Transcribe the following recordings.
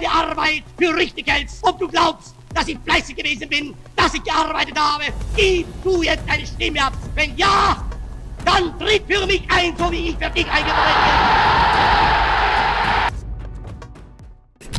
deine Arbeit für richtig hältst. Ob du glaubst, dass ich fleißig gewesen bin, dass ich gearbeitet habe, gib du jetzt deine Stimme ab. Wenn ja, dann tritt für mich ein, so wie ich für dich eingetreten bin.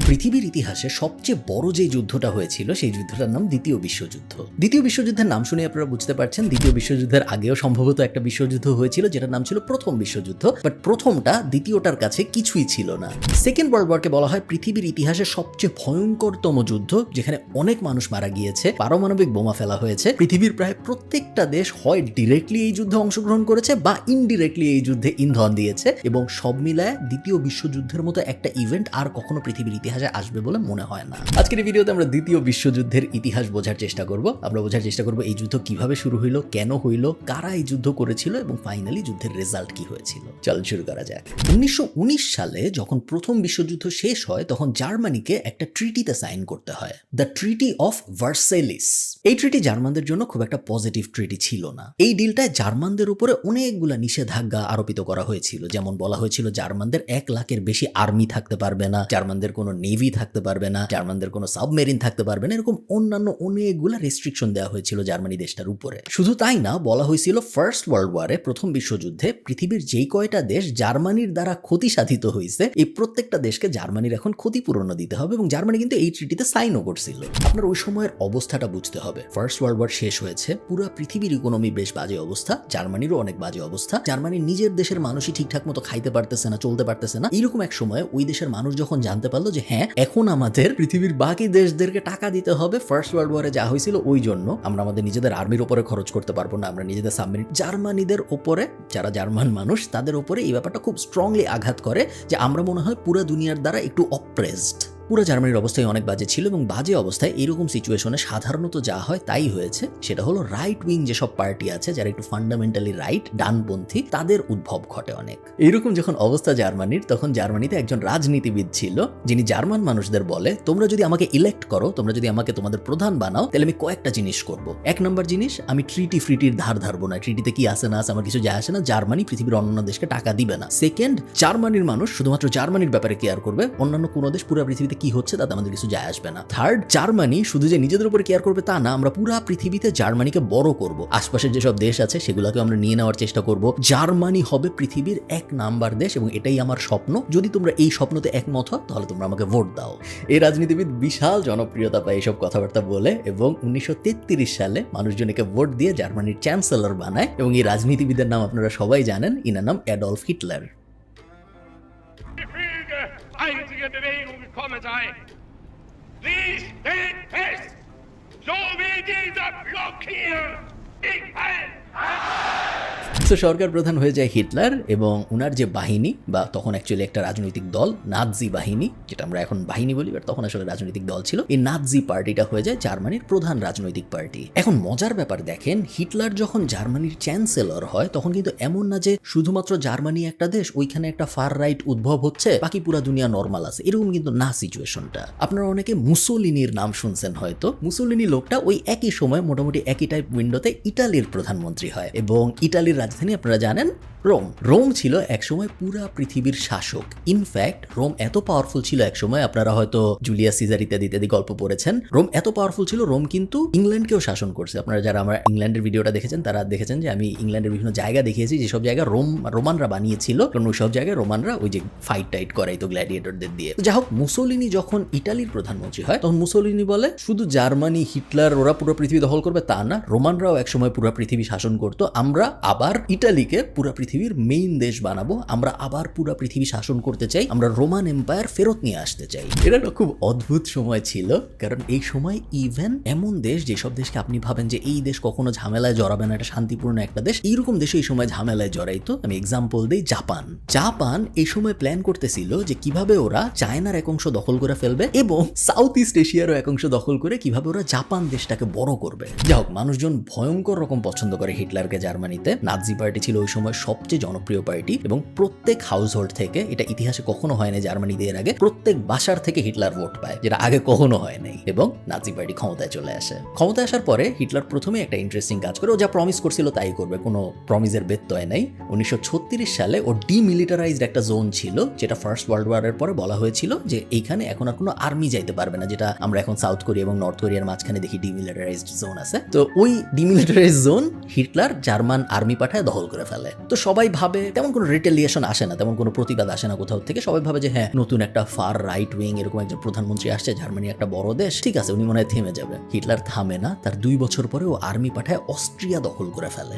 পৃথিবীর ইতিহাসে সবচেয়ে বড় যে যুদ্ধটা হয়েছিল সেই যুদ্ধটার নাম দ্বিতীয় বিশ্বযুদ্ধ। দ্বিতীয় বিশ্বযুদ্ধের নাম শুনে আপনারা বুঝতে পারছেন দ্বিতীয় বিশ্বযুদ্ধের আগেও সম্ভবত একটা বিশ্বযুদ্ধ হয়েছিল যেটার নাম ছিল প্রথম বিশ্বযুদ্ধ, বাট প্রথমটা দ্বিতীয়টার কাছে কিছুই ছিল না। সেকেন্ড ওয়ার্ল্ড ওয়ারকে বলা হয় পৃথিবীর ইতিহাসে সবচেয়ে ভয়ঙ্করতম যুদ্ধ, যেখানে অনেক মানুষ মারা গিয়েছে, পারমাণবিক বোমা ফেলা হয়েছে। পৃথিবীর প্রায় প্রত্যেকটা দেশ হয় ডিরেক্টলি এই যুদ্ধে অংশগ্রহণ করেছে বা ইনডিরেক্টলি এই যুদ্ধে ইন্ধন দিয়েছে, এবং সব মিলায় দ্বিতীয় বিশ্বযুদ্ধের মতো একটা ইভেন্ট আর কখনো পৃথিবীর ইতিহাসে আসবে বলে মনে হয় না। আজকের এই ভিডিওতে আমরা দ্বিতীয় বিশ্বযুদ্ধের ইতিহাস বোঝার চেষ্টা করব। আমরা বোঝার চেষ্টা করব এই যুদ্ধ কিভাবে শুরু হইলো, কেন হইলো, কারা এই যুদ্ধ করেছিল এবং ফাইনালি যুদ্ধের রেজাল্ট কি হয়েছিল। চল শুরু করা যাক। 1919 সালে যখন প্রথম বিশ্বযুদ্ধ শেষ হয় তখন জার্মানিকে একটা ট্রিটিতে সাইন করতে হয়, দ্য ট্রিটি অফ ভার্সাইলিস। এই ট্রিটি জার্মানদের জন্য খুব একটা পজিটিভ ট্রিটি ছিল না। এই ডিলটায় জার্মানদের উপরে অনেকগুলা নিষেধাজ্ঞা আরোপিত করা হয়েছিল, যেমন বলা হয়েছিল জার্মানদের 1 লাখের বেশি আর্মি থাকতে পারবে না, জার্মানদের কোনো নেভি থাকতে পারবে না, জার্মানদের কোনো সাবমেরিন থাকতে পারবে না, এরকম অন্যান্য অনেকগুলা রেস্ট্রিকশন দেওয়া হয়েছিল জার্মানি দেশটার উপরে। শুধু তাই না, বলা হয়েছিল ফার্স্ট ওয়ার্ল্ড ওয়ারে, প্রথম বিশ্বযুদ্ধে পৃথিবীর যেই কয়টা দেশ জার্মানির দ্বারা ক্ষতি সাধিত হয়েছে এই প্রত্যেকটা দেশকে জার্মানির এখন ক্ষতিপূরণ দিতে হবে, এবং জার্মানি কিন্তু এই ট্রিটিতে সাইনও করছিল। আপনার ওই সময়ের অবস্থাটা বুঝতে হবে। ফার্স্ট ওয়ার্ল্ড ওয়ার শেষ হয়েছে, পুরো পৃথিবীর ইকোনমি বেশ বাজে অবস্থা, জার্মানিরও অনেক বাজে অবস্থা, জার্মানির নিজের দেশের মানুষই ঠিকঠাক মতো খাইতে পারতেছে না, চলতে পারতেছে না। এইরকম এক সময় ওই দেশের মানুষ যখন জানতে পারলো যে হ্যাঁ, এখন আমাদের পৃথিবীর বাকি দেশদেরকে টাকা দিতে হবে, ফার্স্ট ওয়ার্ল্ড ওয়ারে যা হয়েছিল ওই জন্য আমরা আমাদের নিজেদের আর্মির উপরে খরচ করতে পারবো না, আমরা নিজেদের সাবমেরিন, জার্মানিদের উপরে, যারা জার্মান মানুষ তাদের উপরে এই ব্যাপারটা খুব স্ট্রংলি আঘাত করে যে আমরা মনে হয় পুরো দুনিয়ার দ্বারা একটু অপ্রেসড। পুরো জার্মানির অবস্থায় অনেক বাজে ছিল, এবং বাজে অবস্থায় এরকম সিচুয়েশনে সাধারণত যা হয় তাই হয়েছে, সেটা হলো রাইট উইং যেসব পার্টি আছে যারা একটু ফান্ডামেন্টালি রাইট, ডানপন্থী, তাদের উদ্ভব ঘটে অনেক। এইরকম যখন অবস্থা জার্মানির, তখন জার্মানিতে একজন রাজনীতিবিদ ছিল যিনি জার্মান মানুষদের বলে তোমরা যদি আমাকে ইলেক্ট করো, তোমরা যদি আমাকে তোমাদের প্রধান বানাও, তাহলে আমি কয়েকটা জিনিস করব। 1 নম্বর জিনিস, আমি ট্রিটির ধার ধারবো না, ট্রিটিতে কি আসে না আসে আমার কিছু যায় আসে না, জার্মানি পৃথিবীর অন্যান্য দেশকে টাকা দিবে না। সেকেন্ড, জার্মানির মানুষ শুধুমাত্র জার্মানির ব্যাপারে কেয়ার করবে, অন্যান্য কোনো দেশ পুরো পৃথিবীতে কি হচ্ছে তাতে আমাদের কিছু যায় আসবে না। থার্ড, জার্মানি শুধু যে নিজেদের উপর কেয়ার করবে তা না, আমরা পুরো পৃথিবীতে জার্মানিকে বড় করব, আশপাশের যেসব দেশ আছে সেগুলোকে আমরা নিয়ে নেওয়ার চেষ্টা করব, জার্মানি হবে পৃথিবীর 1 নাম্বার দেশ, এবং এটাই আমার স্বপ্ন। যদি তোমরা এই স্বপ্নতে একমত হও তাহলে তোমরা আমাকে ভোট দাও। এই রাজনীতিবিদ বিশাল জনপ্রিয়তা পায় এইসব কথাবার্তা বলে, এবং 1933 সালে মানুষজন একে ভোট দিয়ে জার্মানির চ্যান্সেলর বানায়, এবং এই রাজনীতিবিদের নাম আপনারা সবাই জানেন, ইনার নাম Adolf Hitler. Einzige Bewegung gekommen sei. Sie steht fest, so wie dieser Block hier. Ich halt! তো সরকার প্রধান হয়ে যায় হিটলার, এবং উনার যে বাহিনী, বা তখন অ্যাকচুয়ালি একটা রাজনৈতিক দল, নাৎজি বাহিনী, যেটা আমরা এখন বাহিনী বলি, বাট তখন আসলে রাজনৈতিক দল ছিল, এই নাৎজি পার্টিটা হয়ে যায় জার্মানির প্রধান রাজনৈতিক পার্টি। এখন মজার ব্যাপার দেখেন, হিটলার যখন জার্মানির চ্যান্সেলর হয় তখন কিন্তু এমন না যে শুধুমাত্র জার্মানি একটা দেশ, ওইখানে একটা ফার রাইট উদ্ভব হচ্ছে, বাকি পুরা দুনিয়া নর্মাল আছে, এরকম কিন্তু না সিচুয়েশনটা। আপনারা অনেকে মুসোলিনির নাম শুনছেন হয়তো। মুসোলিনি লোকটা ওই একই সময় মোটামুটি একই টাইপ উইন্ডোতে ইটালির প্রধানমন্ত্রী হয়, এবং ইটালির রাজধানী আপনারা জানেন রোম। রোম ছিল একসময় পুরা পৃথিবীর শাসক। ইনফ্যাক্ট রোম এত পাওয়ারফুল ছিল একসময়, আপনারা হয়তো জুলিয়াস সিজার ইত্যাদি ইত্যাদি গল্প পড়েছেন, রোম এত পাওয়ারফুল ছিল, রোম কিন্তু ইংল্যান্ডকেও শাসন করছে। আপনারা যারা আমার ইংল্যান্ডের ভিডিওটা দেখেছেন তারা দেখেছেন যে আমি ইংল্যান্ডের বিভিন্ন জায়গা দেখিয়েছি যেসব জায়গা রোমানরা বানিয়েছিল, কারণ ওই সব জায়গায় রোমানরা ওই যে ফাইট টাইট করাইতো গ্ল্যাডিয়েটরদের দিয়ে। যাই হোক, মুসোলিনি যখন ইটালির প্রধানমন্ত্রী হয় তখন মুসোলিনি বলে শুধু জার্মানি, হিটলার ওরা পুরো পৃথিবী দখল করবে তা না, রোমানরাও একসময় পুরো পৃথিবী শাসন করতো, আমরা আবার ইটালিকে পুরো পৃথিবীর মেইন দেশ বানাবো, আমরা আবার পুরো পৃথিবী শাসন করতে চাই, আমরা রোমান এম্পায়ার ফেরত নিয়ে আসতে চাই। এটা খুব অদ্ভুত সময় ছিল, কারণ এই সময় ইভেন এমন দেশ যেসব দেশকে আপনি ভাবেন যে এই দেশ কখনো ঝামেলায় জড়াবে না, এটা শান্তিপূর্ণ একটা দেশ, এইরকম দেশে এই সময় ঝামেলায় জড়াইতো। আমি এক্সাম্পল দিই, জাপান এই সময় প্ল্যান করতেছিল যে কিভাবে ওরা চায়নার এক অংশ দখল করে ফেলবে, এবং সাউথ ইস্ট এশিয়ারও এক অংশ দখল করে কিভাবে ওরা জাপান দেশটাকে বড় করবে। যাই হোক, মানুষজন ভয়ঙ্কর রকম পছন্দ করে হিটলারকে জার্মানিতে। নাৎজি পার্টি ছিল ওই সময় সবচেয়ে জনপ্রিয় পার্টি এবং প্রত্যেক হাউস হোল্ড থেকে, এটা ইতিহাসে কখনো হয় না জার্মানিতে এর আগে, প্রত্যেক বাসার থেকে হিটলার ভোট পায়, যেটা আগে কখনো হয় নাই, এবং নাৎজি পার্টি ক্ষমতায় চলে আসে। ক্ষমতায় আসার পরে হিটলার প্রথমে একটা ইন্টারেস্টিং কাজ করে, ও যা প্রমিস করছিল তাই করবে, কোনো প্রমিসের ব্যত্যয় নাই। 1936 সালে ও ডিমিলিটারাইজড একটা জোন ছিল, যেটা ফার্স্ট ওয়ার্ল্ড ওয়ারের পরে বলা হয়েছিল যে এইখানে এখন আর কোনো আর্মি যাইতে পারবে না, যেটা আমরা এখন সাউথ কোরিয়া এবং নর্থ কোরিয়ার মাঝখানে দেখি ডিমিলিটারাইজড জোন আছে। তো ওই demilitarised zone Hitler German army পাঠায় দখল করে ফেলে। তো সবাই ভাবে, তেমন কোনো রিটেলিয়েশন আসে না, তেমন কোনো প্রতিবাদ আসে না কোথাও থেকে। সবাই ভাবে যে হ্যাঁ, নতুন একটা ফার রাইট উইং এরকম একজন প্রধানমন্ত্রী আসছে, জার্মানি একটা বড় দেশ, ঠিক আছে, উনি মনে হয় থেমে যাবে। হিটলার থামে না, তার 2 বছর পরে ও আর্মি পাঠায় অস্ট্রিয়া দখল করে ফেলে।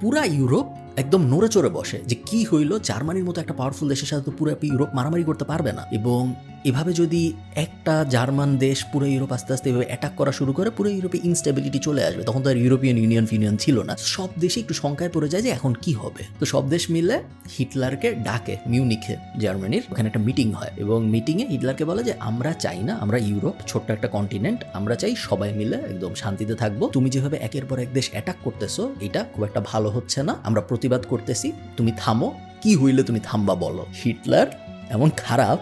পুরা ইউরোপ একদম নড়ে চড়ে বসে যে কি হইলো, জার্মানির মতো একটা পাওয়ারফুল দেশের সাথে তো পুরো ইউরোপ মারামারি করতে পারবে না, এবং এভাবে যদি একটা জার্মান দেশ পুরো ইউরোপ আস্তে আস্তে এভাবে অ্যাটাক করা শুরু করে, পুরো ইউরোপে ইনস্টেবিলিটি চলে আসবে। তখন তো আর ইউরোপিয়ান ইউনিয়ন ছিল না, সব দেশে একটু শঙ্কায় পড়ে যায় যে এখন কি হবে। তো সব দেশ মিলে হিটলারকে ডাকে মিউনিখে, জার্মানির, ওখানে একটা মিটিং হয়, এবং মিটিংয়ে হিটলারকে বলে যে আমরা চাই না, আমরা ইউরোপ ছোট্ট একটা কন্টিনেন্ট, আমরা চাই সবাই মিলে একদম শান্তিতে থাকবো। তুমি যেভাবে একের পর এক দেশ অ্যাটাক করতেছো, এটা খুব একটা ভালো হচ্ছে না, আমরা প্রতিবাদ করতেছি, তুমি থামো, কি হইলে তুমি থামবা বলো। হিটলার এমন খারাপ,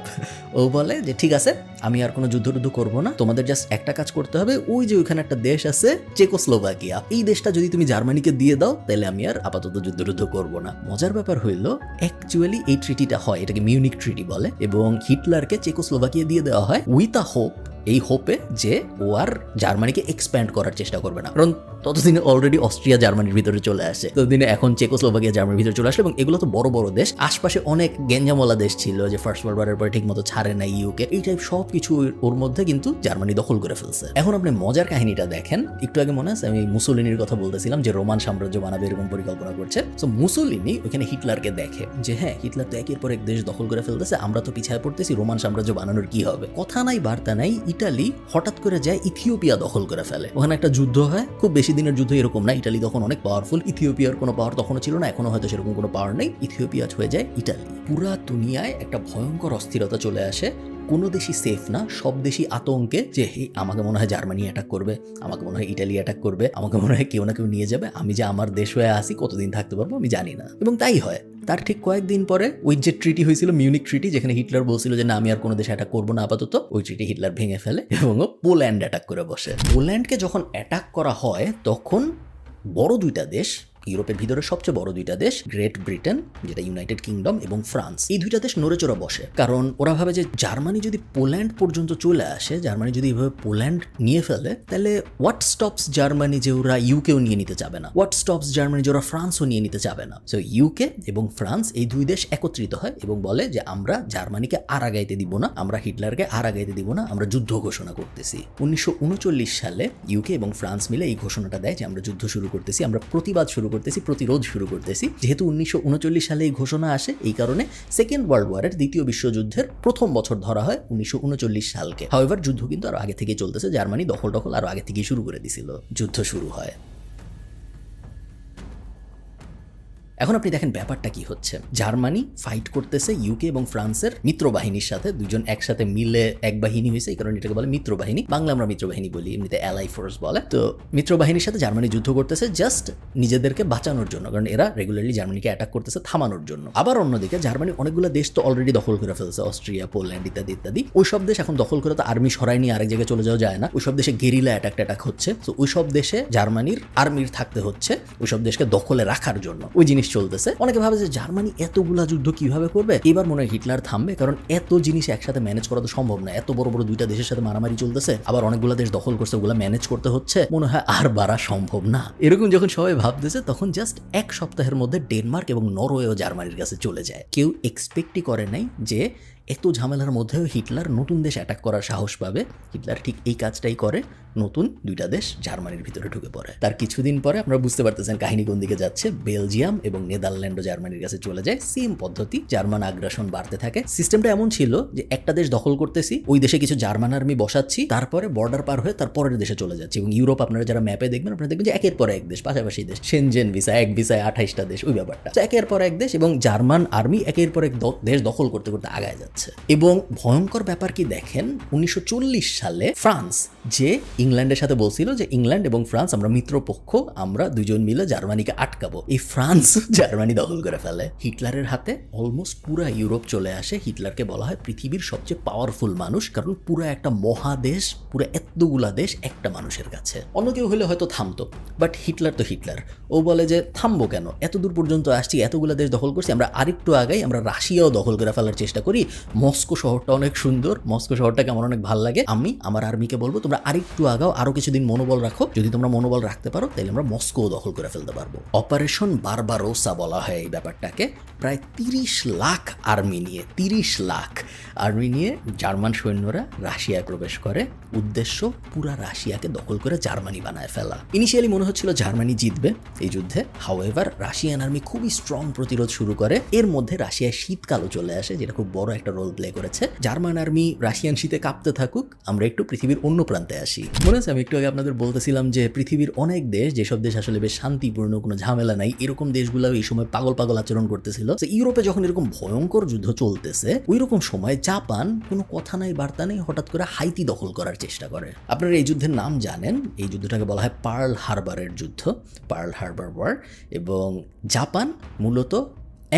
ও বলে যে ঠিক আছে, আমি আর কোনো যুদ্ধ করবো না, তোমাদের জাস্ট একটা কাজ করতে হবে, ওই যে ওইখানে একটা দেশ আছে চেকোস্লোভাকিয়া, এই দেশটা যদি তুমি জার্মানিকে দিয়ে দাও, তাহলে আমি আর আপাতত যুদ্ধ করবো না। মজার ব্যাপার হইলো, অ্যাকচুয়ালি এই ট্রিটিটা হয়, এটাকে মিউনিক ট্রিটি বলে, এবং হিটলারকে চেকোস্লোভাকিয়া দিয়ে দেওয়া হয় উইথ আ হোপ, এই হোপে যে ও আর জার্মানিকে এক্সপ্যান্ড করার চেষ্টা করবে না, কারণ ততদিনে অলরেডি অস্ট্রিয়া জার্মানির ভিতরে চলে আসে, ততদিনে এখন চেকোস্লোভাকিয়া জার্মানির ভিতরে চলে আসে, এবং এগুলো তো বড় বড় দেশ, আশপাশে অনেক গেঞ্জামলা দেশ ছিল যে ফার্স্ট ওয়ার্ল্ড ওয়ারের পরে ঠিক মতো ছাড়ে না ইউকে, এই টাইপ সব কিছু ওর মধ্যে কিন্তু জার্মানি দখল করে ফেলছে। এখন আপনি মজার কাহিনীটা দেখেন, একটু আগে মনে আছে আমি মুসোলিনির কথা বলতেছিলাম যে রোমান সাম্রাজ্য বানাবে এরকম পরিকল্পনা করছে। তো মুসোলিনি ওখানে হিটলারকে দেখে যে হ্যাঁ, হিটলার তো একের পর এক দেশ দখল করে ফেলতেছে, আমরা তো পিছায় পড়তেছি, রোমান সাম্রাজ্য বানানোর কি হবে। কথা নাই বার্তা নাই, ইটালি হঠাৎ করে যায় ইথিওপিয়া দখল করে ফেলে, ওখানে একটা যুদ্ধ হয়, খুব বেশি দিনের যুদ্ধ এরকম না, ইটালি তখন অনেক পাওয়ারফুল, ইথিওপিয়ার কোনো পাওয়ার তখনও ছিল না, এখনো হয়তো সেরকম কোনো পাওয়ার নেই, ইথিওপিয়া হয়ে যায় ইটালি। পুরা দুনিয়ায় একটা ভয়ঙ্কর অস্থিরতা চলে আসে, কোনো দেশই সেফ না, সব দেশই আতঙ্কে যে আমাকে মনে হয় জার্মানি অ্যাটাক করবে, আমাকে মনে হয় ইটালি অ্যাটাক করবে, আমাকে মনে হয় কেউ না কেউ নিয়ে যাবে, আমি যে আমার দেশ হয়ে আসি কতদিন থাকতে পারবো আমি জানি না। এবং তাই হয়। তার ঠিক কয়েকদিন পরে ওই যে ট্রিটি হয়েছিল, মিউনিক ট্রিটি, যেখানে হিটলার বলছিল যে না আমি আর কোনো দেশে অ্যাটাক করবো না আপাতত, ওই ট্রিটি হিটলার ভেঙে ফেলে এবং ও পোল্যান্ড অ্যাটাক করে বসে। পোল্যান্ডকে যখন অ্যাটাক করা হয়, তখন বড় 2টা দেশ, ইউরোপের ভিতরে সবচেয়ে বড় 2টা দেশ, গ্রেট ব্রিটেন যেটা ইউনাইটেড কিংডম এবং ফ্রান্স, এই 2টা দেশ নড়েচড়া বসে, কারণ ওরা ভাবে যে জার্মানি যদি পোল্যান্ড পর্যন্ত চলে আসে, জার্মানি যদি এভাবে পোল্যান্ড নিয়ে ফেলে, তাহলে হোয়াট স্টপস জার্মানি যে ওরা ইউকেও নিয়ে নিতে চাবে না, হোয়াট স্টপস জার্মানি যে ওরা ফ্রান্সও নিয়ে নিতে চাবে না। সো ইউকে এবং ফ্রান্স এই 2 দেশ একত্রিত হয় এবং বলে যে আমরা জার্মানিকে আর আগাইতে দিব না, আমরা হিটলারকে আর আগাইতে দিব না, আমরা যুদ্ধ ঘোষণা করতেছি। 1939 সালে ইউকে এবং ফ্রান্স মিলে এই ঘোষণাটা দেয় যে আমরা যুদ্ধ শুরু করতেছি, আমরা প্রতিবাদ শুরু করতেছি, প্রতিরোধ শুরু করতেছি। যেহেতু 1939 সালে এই ঘোষণা আসে, এই কারণে সেকেন্ড ওয়ার্ল্ড ওয়ারের দ্বিতীয় বিশ্বযুদ্ধের প্রথম বছর ধরা হয় 1939 সালকে। হাউএভার যুদ্ধ কিন্তু আরো আগে থেকে চলতেছে, জার্মানি দখল আরো আগে থেকেই শুরু করে দিছিল, যুদ্ধ শুরু হয়। এখন আপনি দেখেন ব্যাপারটা কি হচ্ছে, জার্মানি ফাইট করতেছে ইউকে এবং ফ্রান্সের মিত্র বাহিনীর সাথে, দুজন একসাথে মিলে এক বাহিনী হয়েছে, এই কারণে এটাকে বলে মিত্র বাহিনী, বাংলা আমরা মিত্র বাহিনী বলি, এমনিতে অ্যালাই ফোর্স বলে। তো মিত্র বাহিনীর সাথে জার্মানি যুদ্ধ করতেছে জাস্ট নিজেদেরকে বাঁচানোর জন্য, কারণ এরা রেগুলারলি জার্মানিকে অ্যাটাক করতেছে থামানোর জন্য। আবার অন্যদিকে জার্মানি অনেকগুলো দেশ তো অলরেডি দখল করে ফেলছে, অস্ট্রিয়া, পোল্যান্ড ইত্যাদি ইত্যাদি, ওই সব দেশ এখন দখল করে তো আর্মি সরাই নিয়ে আরেক জায়গায় চলে যাওয়া যায় না, ওই সব দেশে গেরিলা অ্যাটাক হচ্ছে, তো ওই সব দেশে জার্মানির আর্মির থাকতে হচ্ছে ওই সব দেশকে দখলে রাখার জন্য, ওই জিনিস চলতেছে। অনেকে ভাবে যে জার্মানি এতগুলা যুদ্ধ কিভাবে করবে, এবার মনে হয় হিটলার থামবে, কারণ এত জিনিস একসাথে ম্যানেজ করা তো সম্ভব না, এত বড় বড় 2টা দেশের সাথে মারামারি চলতেছে, আবার অনেকগুলো দেশ দখল করছে, ওগুলা ম্যানেজ করতে হচ্ছে, মনে হয় আর বাড়া সম্ভব না। এরকম যখন সবাই ভাবতেছে, তখন জাস্ট 1 সপ্তাহের মধ্যে ডেনমার্ক এবং নরওয়েও জার্মানির কাছে চলে যায়। কেউ এক্সপেক্টই করে নাই যে এত ঝামেলার মধ্যেও হিটলার নতুন দেশ অ্যাটাক করার সাহস পাবে। হিটলার ঠিক এই কাজটাই করে, নতুন 2টা দেশ জার্মানির ভিতরে ঢুকে পড়ে। তার কিছুদিন পরে আপনারা বুঝতে পারতেছেন কাহিনী কোন দিকে যাচ্ছে, বেলজিয়াম এবং নেদারল্যান্ডও জার্মানির কাছে চলে যায়, সেম পদ্ধতি, জার্মান আগ্রাসন বাড়তে থাকে। সিস্টেমটা এমন ছিল যে একটা দেশ দখল করতেছি, ওই দেশে কিছু জার্মান আর্মি বসাচ্ছি, তারপরে বর্ডার পার হয়ে তার পরের দেশে চলে যাচ্ছে। এবং ইউরোপ আপনারা যারা ম্যাপে দেখবেন, আপনারা দেখবেন যে একের পর এক দেশ, পাশাপাশি দেশ, সেনজেন ভিসা, এক ভিসায় 28টা দেশ, ওই ব্যাপারটা একের পর এক দেশ, এবং জার্মান আর্মি একের পর এক দেশ দখল করতে করতে আগায় যাচ্ছে। যাচ্ছে। এবং ভয়ঙ্কর ব্যাপার কি দেখেন, 1940 সালে ফ্রান্স যে ইংল্যান্ডের সাথে বলছিল যে ইংল্যান্ড এবং ফ্রান্স আমরা মিত্রপক্ষ, আমরা দুজন মিলে জার্মানিকে আটকাবো, এই ফ্রান্স জার্মানি দখল করে ফেলে। হিটলারের হাতে অলমোস্ট পুরা ইউরোপ চলে আসে। হিটলারকে বলা হয় পৃথিবীর সবচেয়ে পাওয়ারফুল মানুষ, কারণ পুরো একটা মহাদেশ, পুরো এতগুলা দেশ একটা মানুষের কাছে। অন্য কেউ হলে হয়তো থামতো, বাট হিটলার তো হিটলার, ও বলে যে থামবো কেন, এত দূর পর্যন্ত আসছি, এতগুলা দেশ দখল করছি, আমরা আরেকটু আগাই, আমরা রাশিয়াও দখল করে ফেলার চেষ্টা করি। মস্কো শহরটা অনেক সুন্দর, মস্কো শহরটাকে আমার অনেক ভালো লাগে, আমি আমার আর্মিকে বলবো তোমরা আরেকটু আগাও, আরো কিছুদিন মনোবল রাখো, যদি তোমরা মনোবল রাখতে পারো তাহলে আমরা মস্কো দখল করে ফেলতে পারবো। অপারেশন বারবারোসা বলা হয় এই ব্যাপারটাকে। প্রায় 30 লাখ আর্মি নিয়ে, 30 লাখ আর্মি নিয়ে জার্মান সৈন্যরা রাশিয়ায় প্রবেশ করে। উদ্দেশ্য পুরা রাশিয়াকে দখল করে জার্মানি বানায় ফেলা। ইনিশিয়ালি মনে হচ্ছিল জার্মানি জিতবে এই যুদ্ধে, হাউএভার রাশিয়ান আর্মি খুবই স্ট্রং প্রতিরোধ শুরু করে। এর মধ্যে রাশিয়ায় শীতকালও চলে আসে, যেটা খুব বড় একটা রোল প্লে করেছে। জার্মান আর্মি রাশিয়ান শীতে কাঁপতে থাকুক, আমরা একটু পৃথিবীর অন্য প্রান্তে আসি। মনে আছে আমি একটু আগে আপনাদের বলতেছিলাম যে পৃথিবীর অনেক দেশ, যেসব দেশ আসলে বেশ শান্তিপূর্ণ, কোনো ঝামেলা নাই, এরকম দেশগুলো এই সময় পাগল পাগল আচরণ করতেছিল। ইউরোপে যখন এরকম ভয়ঙ্কর যুদ্ধ চলতেছে, ওই রকম সময় জাপান কোনো কথা নাই বার্তা নেই হঠাৎ করে হাইতি দখল করার চেষ্টা করে। আপনারা এই যুদ্ধের নাম জানেন, এই যুদ্ধটাকে বলা হয় পার্ল হারবারের যুদ্ধ, পার্ল হারবার ওয়ার। এবং জাপান মূলত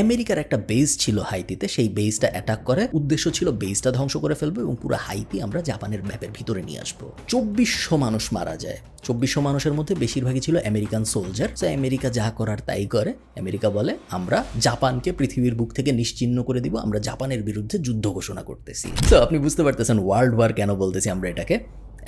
আমেরিকার একটা বেস ছিল হাইতিতে, সেই বেসটা অ্যাটাক করে। উদ্দেশ্য ছিল বেসটা ধ্বংস করে ফেলবো এবং পুরো হাইতি আমরা জাপানের ম্যাপের ভিতরে নিয়ে আসবো। 2400 মানুষ মারা যায়। 2400 মানুষের মধ্যে বেশিরভাগই ছিল আমেরিকান সোলজার। তো আমেরিকা যা করার তাই করে। আমেরিকা বলে আমরা জাপানকে পৃথিবীর বুক থেকে নিশ্চিহ্ন করে দিব, আমরা জাপানের বিরুদ্ধে যুদ্ধ ঘোষণা করতেছি। তো আপনি বুঝতে পারতেছেন ওয়ার্ল্ড ওয়ার কেন বলতেছি আমরা এটাকে।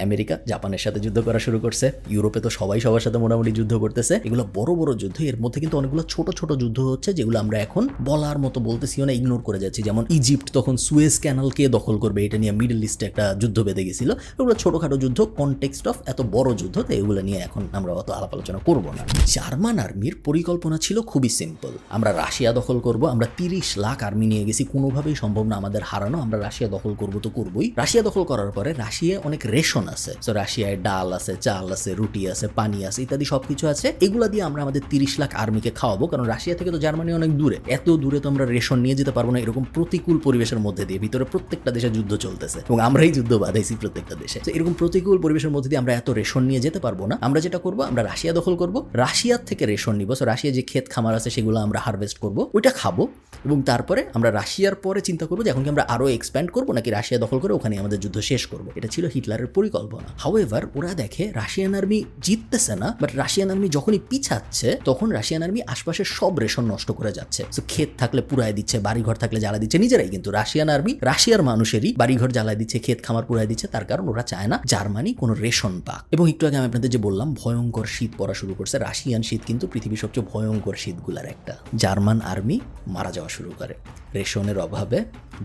আমেরিকা জাপানের সাথে যুদ্ধ করা শুরু করছে, ইউরোপে তো সবাই সবার সাথে মোটামুটি যুদ্ধ করতেছে। এগুলো বড় বড় যুদ্ধ, এর মধ্যে কিন্তু অনেকগুলো ছোট ছোট যুদ্ধ হচ্ছে যেগুলো আমরা এখন বলার মতো বলতেছিও না, ইগনোর করে যাচ্ছি। যেমন ইজিপ্ট তখন সুয়েজ ক্যানালকে দখল করবে, এটা নিয়ে মিডল ইস্টে একটা যুদ্ধ বেঁধে গেছিল। এগুলো ছোটখাটো যুদ্ধ, কনটেক্সট অফ এত বড় যুদ্ধ, তো এগুলো নিয়ে এখন আমরা অত আলাপ আলোচনা করবো না। জার্মান আর্মির পরিকল্পনা ছিল খুবই সিম্পল, আমরা রাশিয়া দখল করব। আমরা 30 লাখ আর্মি নিয়ে গেছি, কোনোভাবেই সম্ভব না আমাদের হারানো, আমরা রাশিয়া দখল করবো তো করবোই। রাশিয়া দখল করার পরে রাশিয়ায় অনেক রেশন আছে, তো রাশিয়ায় ডাল আছে, চাল আছে, রুটি আছে, পানি আছে, ইত্যাদি সবকিছু আছে। এগুলা দিয়ে আমরা আমাদের 30 লাখ আর্মিকে খাওয়াবো, কারণ রাশিয়া থেকে তো জার্মানি অনেক দূরে, এত দূরে তো আমরা রেশন নিয়ে যেতে পারবো না। এরকম প্রতিকূল পরিবেশের মধ্যে দিয়ে, ভিতরে প্রত্যেকটা দেশে যুদ্ধ চলতেছে এবং আমরাই যুদ্ধ বাধাইছি প্রত্যেকটা দেশে। তো এরকম প্রতিকূল পরিবেশের মধ্যে দিয়ে আমরা এত রেশন নিয়ে যেতে পারবো না। আমরা যেটা করবো, আমরা রাশিয়া দখল করবো, রাশিয়ার থেকে রেশন নিবো। সো রাশিয়া যে ক্ষেত খামার আছে সেগুলো আমরা হারভেস্ট করবো, ওইটা খাবো, এবং তারপরে আমরা রাশিয়ার পরে চিন্তা করবো যে এখন কি আমরা আরো এক্সপ্যান্ড করবো নাকি রাশিয়া দখল করে ওখানে আমাদের যুদ্ধ শেষ করবো। এটা ছিল হিটলারের পরিকল্পনা। হাউএভার ওরা দেখে রাশিয়ান আর্মি জিততেছে না, বাট রাশিয়ান আর্মি যখনই পিছাচ্ছে তখন রাশিয়ান আর্মি আশপাশের সব রেশন নষ্ট করে যাচ্ছে। তো ক্ষেত থাকলে পুরাই দিচ্ছে, বাড়িঘর থাকলে জ্বালা দিচ্ছে নিজেরাই, কিন্তু রাশিয়ান আর্মি রাশিয়ার মানুষেরই বাড়িঘর জ্বালা দিচ্ছে, ক্ষেত খামার পুরাই দিচ্ছে। তার কারণ ওরা চায় না জার্মানি কোনো রেশন পাক। এবং একটু আগে আমি আপনাদের যে বললাম ভয়ঙ্কর শীত পড়া শুরু করছে, রাশিয়ান শীত কিন্তু পৃথিবীর সবচেয়ে ভয়ঙ্কর শীতগুলার একটা। জার্মান আর্মি মারা যাওয়া শুরু করে রেশনের অভাবে,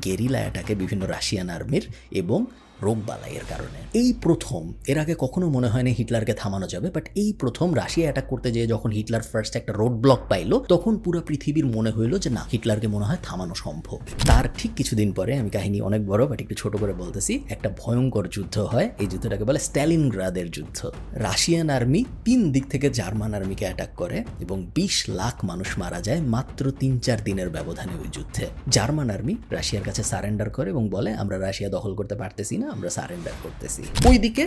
গেরিলা অ্যাটাকে বিভিন্ন রাশিয়ান আর্মির, এবং রোগবালাইয়ের কারণে। এই প্রথম, এর আগে কখনো মনে হয়নি হিটলারকে থামানো যাবে, বাট এই প্রথম রাশিয়া অ্যাটাক করতে যেয়ে যখন হিটলার ফার্স্ট একটা রোড ব্লক পাইলো, তখন পুরো পৃথিবীর মনে হইলো যে না, হিটলারকে মনে হয় থামানো সম্ভব। তার ঠিক কিছুদিন পরে, আমি কাহিনী অনেক বড় বাট একটু ছোট করে বলতেছি, একটা ভয়ঙ্কর যুদ্ধ হয়। এই যুদ্ধটাকে বলে স্ট্যালিনগ্রাদের যুদ্ধ। রাশিয়ান আর্মি 3 দিক থেকে জার্মান আর্মিকে অ্যাটাক করে এবং 20 লাখ মানুষ মারা যায় মাত্র 3-4 দিনের ব্যবধানে ওই যুদ্ধে। জার্মান আর্মি রাশিয়ার কাছে সারেন্ডার করে এবং বলে আমরা রাশিয়া দখল করতে পারতেছি না, আমরা সারেন্ডার করতেছি। ওইদিকে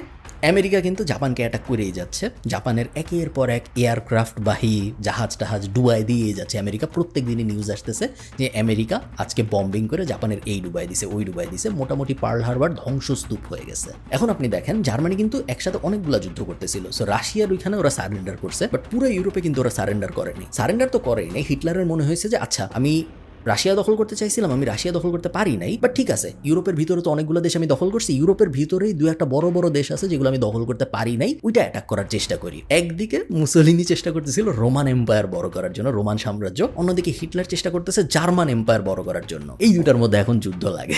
আমেরিকা কিন্তু জাপানকে অ্যাটাক করেই যাচ্ছে। জাপানের একের পর এক এয়ারক্রাফট বাহী জাহাজ টাহাজ ডুবাই দিয়ে যাচ্ছে আমেরিকা। প্রত্যেক দিনই নিউজ আসতেছে যে আমেরিকা আজকে বম্বিং করে জাপানের এই ডুবাই দিছে, ওই ডুবাই দিছে। মোটামুটি পার্ল হারবার ধ্বংসস্তূপ হয়ে গেছে। এখন আপনি দেখেন জার্মানি কিন্তু একসাথে অনেকগুলো যুদ্ধ করতেছিল। সো রাশিয়ার ওইখানে ওরা সারেন্ডার করছে, বাট পুরো ইউরোপে কিন্তু ওরা সারেন্ডার করেনি। সারেন্ডার তো করেই নাই। হিটলারের মনে হয়েছে যে আচ্ছা, আমি রাশিয়া দখল করতে চাইছিলাম, আমি রাশিয়া দখল করতে পারি নাই, বাট ঠিক আছে, ইউরোপের ভিতরে তো অনেকগুলো দেশ আমি দখল করছি, ইউরোপের ভিতরেই 2-1টা বড় বড় দেশ আছে যেগুলো আমি দখল করতে পারি নাই, ওইটা অ্যাটাক করার চেষ্টা করি। একদিকে মুসোলিনি চেষ্টা করতেছিল রোমান এম্পায়ার বড় করার জন্য, রোমান সাম্রাজ্য, অন্যদিকে হিটলার চেষ্টা করতেছে জার্মান এম্পায়ার বড় করার জন্য। এই দুটার মধ্যে এখন যুদ্ধ লাগে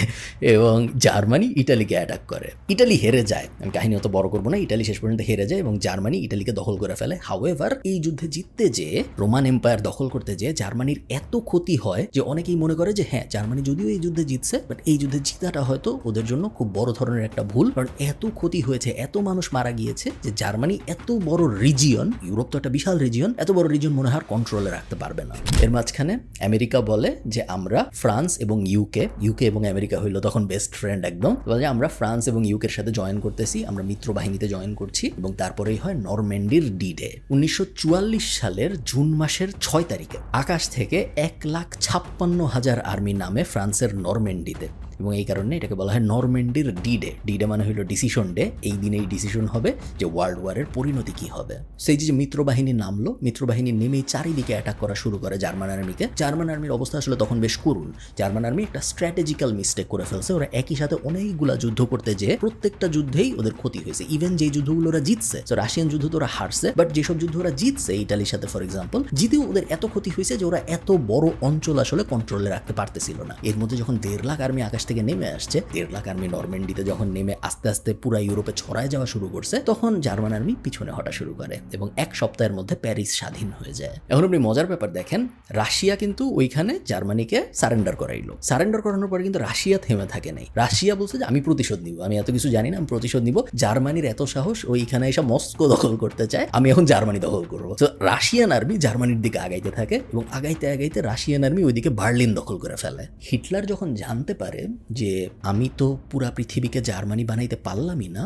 এবং জার্মানি ইটালিকে অ্যাটাক করে। ইটালি হেরে যায়, আমি কাহিনী অত বড় করবো না, ইটালি শেষ পর্যন্ত হেরে যায় এবং জার্মানি ইটালিকে দখল করে ফেলে। হাউএভার এই যুদ্ধে জিততে যেয়ে, রোমান এম্পায়ার দখল করতে যেয়ে জার্মানির এত ক্ষতি হয় যে অনেক অনেকেই মনে করে যে হ্যাঁ, জার্মানি যদিও এই যুদ্ধে জিতছে, বাট এই যুদ্ধে জিতাটা হয়তো ওদের জন্য খুব বড় ধরনের একটা ভুল, কারণ এত ক্ষতি হয়েছে, এত মানুষ মারা গিয়েছে যে জার্মানি এত বড় রিজিয়ন, ইউরোপ তো একটা বিশাল রিজিয়ন, এত বড় রিজিয়ন মনে হয় কন্ট্রোলে রাখতে পারবে না। এর মাঝখানে আমেরিকা বলে যে আমরা ফ্রান্স এবং ইউকে এবং আমেরিকা হইলো তখন বেস্ট ফ্রেন্ড একদম, বলে আমরা ফ্রান্স এবং ইউকের সাথে জয়েন করতেছি, আমরা মিত্র বাহিনীতে জয়েন করছি, এবং তারপরেই হয় নরম্যান্ডির ডি-ডে। 1944 সালের জুন মাসের 6 তারিখে আকাশ থেকে 1,56,000 আর্মি নামে ফ্রান্সের নরম্যান্ডিতে, এবং এই কারণে এটাকে বলা হয় নরম্যান্ডির ডি-ডে। ডি-ডে মানে হলো ডিসিশন ডে। এই দিনেই ডিসিশন হবে যে ওয়ার্ল্ড ওয়ারের পরিণতি কি হবে। সেই যে মিত্রবাহিনী নামলো, মিত্রবাহিনী নেমেই চারিদিকে অ্যাটাক করা শুরু করে জার্মান আর্মিকে। জার্মান আর্মির অবস্থা আসলে তখন বেশ করুণ। জার্মান আর্মি একটা স্ট্র্যাটেজিক্যাল মিস্টেক করে ফেলছে। ওরা একই সাথে অনেকগুলা যুদ্ধ করতে যেয়ে প্রত্যেকটা যুদ্ধেই ওদের ক্ষতি হয়েছে। ইভেন যেই যুদ্ধগুলো ওরা জিতছে, তো রাশিয়ান যুদ্ধ তো ওরা হারছে, বাট যেসব যুদ্ধ ওরা জিতছে ইটালির সাথে ফর এক্সাম্পল, জিতেও ওদের এত ক্ষতি হয়েছে যে ওরা এত বড় অঞ্চল আসলে কন্ট্রোলে রাখতে পারতেছিল না। এর মধ্যে যখন 1.5 লাখ আর্মি আকাশ থেকে নেমে আসছে, 1.5 লাখ আর্মি নরম্যান্ডিতে যখন নেমে আস্তে আস্তে পুরো ইউরোপে ছড়ায় যাওয়া শুরু করছে, তখন জার্মান আর্মি পিছনে হটা শুরু করে এবং 1 সপ্তাহের মধ্যে প্যারিস স্বাধীন হয়ে যায়। এখন আপনি মজার ব্যাপার দেখেন, রাশিয়া কিন্তু ওইখানে জার্মানিকে সারেন্ডার করাইলো। সারেন্ডার করানোর পরে কিন্তু রাশিয়া থেমে থাকে নাই। রাশিয়া বলছে যে আমি প্রতিশোধ নিব, আমি এত কিছু জানি না, আমি প্রতিশোধ নিব। জার্মানির এত সাহস, ওইখানে এসে মস্কো দখল করতে চায়, আমি এখন জার্মানি দখল করবো। তো রাশিয়ান আর্মি জার্মানির দিকে আগাইতে থাকে এবং আগাইতে আগাইতে রাশিয়ান আর্মি ওইদিকে বার্লিন দখল করে ফেলে। হিটলার যখন জানতে পারে যে আমি তো পুরা পৃথিবীকে জার্মানি বানাইতে পারলামই না,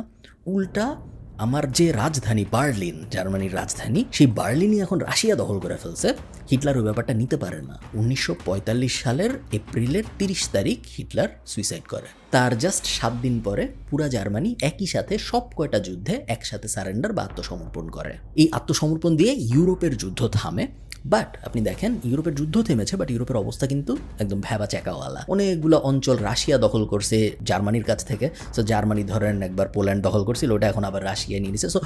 উল্টা আমার যে রাজধানী বার্লিন, জার্মানির রাজধানী, সেই বার্লিনই এখন রাশিয়া দখল করে ফেলছে, হিটলার ওই ব্যাপারটা নিতে পারে না। 1945 সালের এপ্রিলের 30 তারিখ হিটলার সুইসাইড করে। তার জাস্ট 7 দিন পরে পুরা জার্মানি একই সাথে সব কয়টা যুদ্ধে একসাথে সারেন্ডার বা আত্মসমর্পণ করে। এই আত্মসমর্পণ দিয়ে ইউরোপের যুদ্ধ থামে। বাট আপনি দেখেন ইউরোপের যুদ্ধ থেমেছে, বাট ইউরোপের অবস্থা কিন্তু একদম ভ্যাবা চ্যাকাওয়ালা। অনেকগুলো অঞ্চল রাশিয়া দখল করছে জার্মানির কাছ থেকে। সো জার্মানি ধরেন একবার পোল্যান্ড দখল করছিল, ওটা এখন আবার রাশিয়া নিয়ে নিছে। সো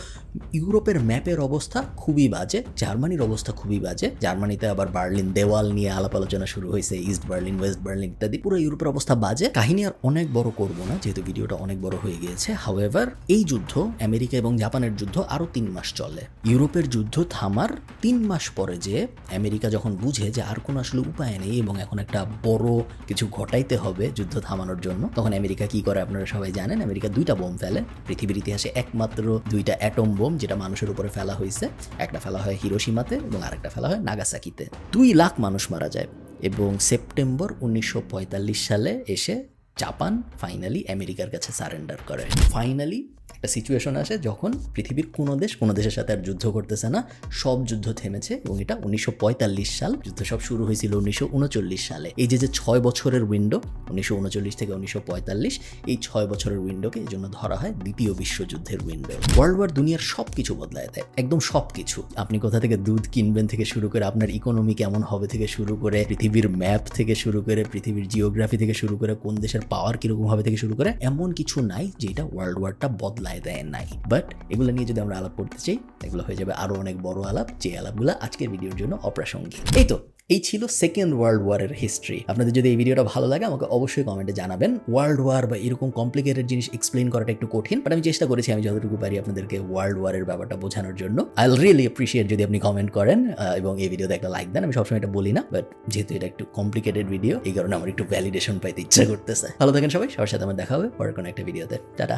ইউরোপের ম্যাপের অবস্থা খুবই বাজে, জার্মানির অবস্থা খুবই বাজে। জার্মানিতে আবার বার্লিন দেওয়াল নিয়ে আলাপ আলোচনা শুরু হয়েছে, ইস্ট বার্লিন, ওয়েস্ট বার্লিন ইত্যাদি। পুরো ইউরোপের অবস্থা বাজে। কাহিনী আর অনেক বড় করবো না, যেহেতু ভিডিওটা অনেক বড় হয়ে গিয়েছে। হাউএভার এই যুদ্ধ, আমেরিকা এবং জাপানের যুদ্ধ আরো 3 মাস চলে। ইউরোপের যুদ্ধ থামার 3 মাস পরে যে আমেরিকা যখন বুঝে যে আর কোনো আসলে উপায় নেই এবং এখন একটা বড় কিছু ঘটাইতে হবে যুদ্ধ থামানোর জন্য, তখন আমেরিকা কি করে আপনারা সবাই জানেন। আমেরিকা 2টা বোম ফেলে। পৃথিবীর ইতিহাসে একমাত্র 2টা অ্যাটম বোম যেটা মানুষের উপরে ফেলা হয়েছে। একটা ফেলা হয় হিরোশিমাতে এবং আরেকটা ফেলা হয় নাগাসাকিতে। 2 লাখ মানুষ মারা যায় এবং সেপ্টেম্বর 1945 সালে এসে জাপান ফাইনালি আমেরিকার কাছে সারেন্ডার করে। ফাইনালি একটা সিচুয়েশন আসে যখন পৃথিবীর কোনো দেশের সাথে আর যুদ্ধ করতেছে না, সব যুদ্ধ থেমেছে এবং এটা 1945 সাল। যুদ্ধ সব শুরু হয়েছিল 1939 সালে। এই যে 6 বছরের উইন্ডো, 1939 থেকে 1945, এই 6 বছরের উইন্ডোকে এই জন্য ধরা হয় দ্বিতীয় বিশ্বযুদ্ধের উইন্ডো। ওয়ার্ল্ড ওয়ার দুনিয়ার সব কিছু বদলায় দেয়, একদম সব কিছু। আপনি কোথা থেকে দুধ কিনবেন থেকে শুরু করে, আপনার ইকোনমি কেমন হবে থেকে শুরু করে, পৃথিবীর ম্যাপ থেকে শুরু করে, পৃথিবীর জিওগ্রাফি থেকে শুরু করে, কোন দেশের পাওয়ার কিরকম হবে থেকে শুরু করে, এমন কিছু নাই যেটা ওয়ার্ল্ড ওয়ারটা বদলায় দেয় নাই। বাট এগুলো নিয়ে যদি আমরা আলাপ করতে চাই, এগুলো হয়ে যাবে আরো অনেক বড় আলাপ, যে আলাপগুলো আজকের ভিডিওর জন্য অপ্রাসঙ্গিক। এই ছিল সেকেন্ড ওয়ার্ল্ড ওয়ারের হিস্ট্রি। আপনাদের যদি এই ভিডিওটা ভালো লাগে আমাকে অবশ্যই কমেন্টে জানাবেন। ওয়ার্ল্ড ওয়ার বা এরকম কমপ্লিকেটেড জিনিস এক্সপ্লেইন করাটা একটু কঠিন, বাট আমি চেষ্টা করেছি আমি যতটুকু পারি আপনাদেরকে ওয়ার্ল্ড ওয়ারের ব্যাপারটা বোঝানোর জন্য। আই উইল রিয়েলি অ্যাপ্রিশিয়েট যদি আপনি কমেন্ট করেন এবং এই ভিডিওতে একটা লাইক দেন। আমি সবসময় এটা বলি না, বাট যেহেতু এটা একটু কমপ্লিকেটেড ভিডিও, এই কারণে আমার একটু ভ্যালিডেশন পাইতে ইচ্ছা করতেছে। ভালো থাকেন সবাই, সবার সাথে আমার দেখা হবে পরের কোনো একটা ভিডিওতে। টাটা।